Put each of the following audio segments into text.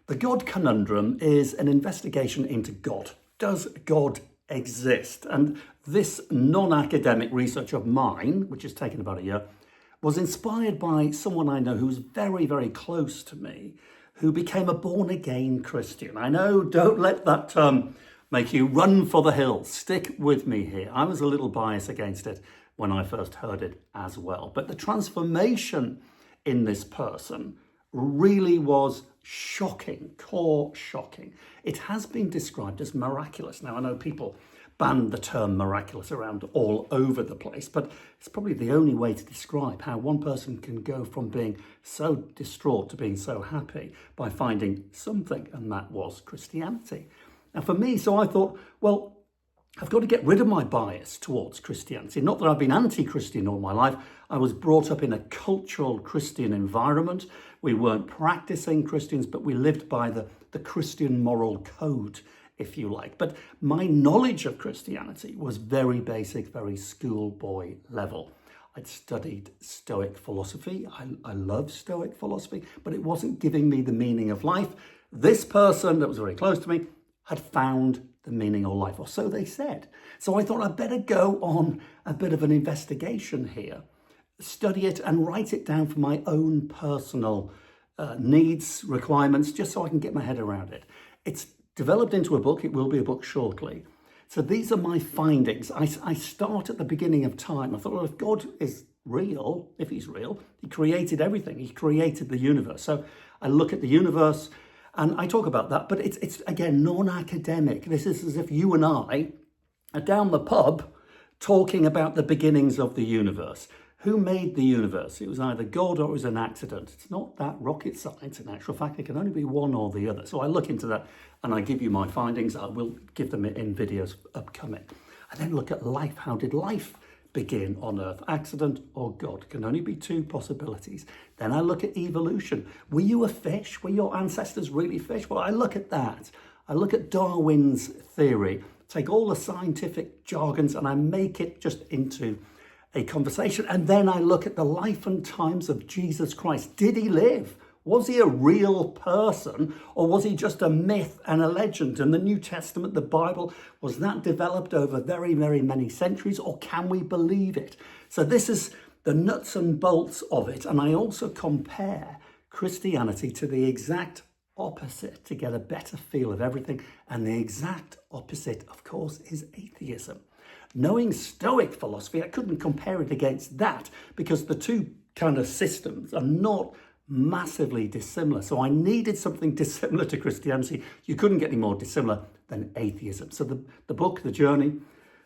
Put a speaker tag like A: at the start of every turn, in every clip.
A: The God Conundrum is an investigation into God. Does God exist? And this non-academic research of mine, which has taken about a year, was inspired by someone I know who's very, very close to me, who became a born-again Christian. I know, don't let that term make you run for the hills. Stick with me here. I was a little biased against it when I first heard it as well. But the transformation in this person really was shocking, core shocking. It has been described as miraculous. Now, I know people ban the term miraculous around all over the place, but it's probably the only way to describe how one person can go from being so distraught to being so happy by finding something, and that was Christianity. Now, for me, so I thought, well, I've got to get rid of my bias towards Christianity. Not that I've been anti-Christian all my life. I was brought up in a cultural Christian environment. We weren't practicing Christians, but we lived by the Christian moral code, if you like. But my knowledge of Christianity was very basic, very schoolboy level. I'd studied Stoic philosophy. I love Stoic philosophy, but it wasn't giving me the meaning of life. This person that was very close to me had found the meaning of life, or so they said. So I thought I'd better go on a bit of an investigation here, study it and write it down for my own personal needs, requirements, just so I can get my head around it. It's developed into a book. It will be a book shortly. So these are my findings. I start at the beginning of time. I thought, well, if God is real, if he's real, he created everything. He created the universe. So I look at the universe, and I talk about that, but it's again, non-academic. This is as if you and I are down the pub talking about the beginnings of the universe. Who made the universe? It was either God or it was an accident. It's not that rocket science. In actual fact, it can only be one or the other. So I look into that and I give you my findings. I will give them in videos upcoming. I then look at life. How did life begin on Earth? Accident or God? Can only be two possibilities. Then I look at evolution. Were you a fish? Were your ancestors really fish? Well, I look at that. I look at Darwin's theory, take all the scientific jargons and I make it just into a conversation. And then I look at the life and times of Jesus Christ. Did he live? Was he a real person, or was he just a myth and a legend? And the New Testament, the Bible, was that developed over very, very many centuries, or can we believe it? So this is the nuts and bolts of it. And I also compare Christianity to the exact opposite to get a better feel of everything. And the exact opposite, of course, is atheism. Knowing Stoic philosophy, I couldn't compare it against that because the two kind of systems are not massively dissimilar. So I needed something dissimilar to Christianity. You couldn't get any more dissimilar than atheism. So the book, The Journey,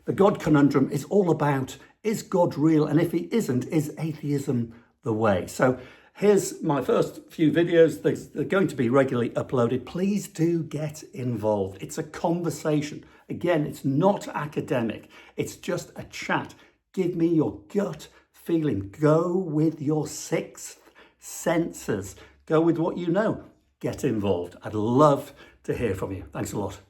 A: The God Conundrum is all about, is God real? And if he isn't, is atheism the way? So here's my first few videos. They're going to be regularly uploaded. Please do get involved. It's a conversation. Again, it's not academic. It's just a chat. Give me your gut feeling. Go with your sixth senses. Go with what you know. Get involved. I'd love to hear from you. Thanks a lot.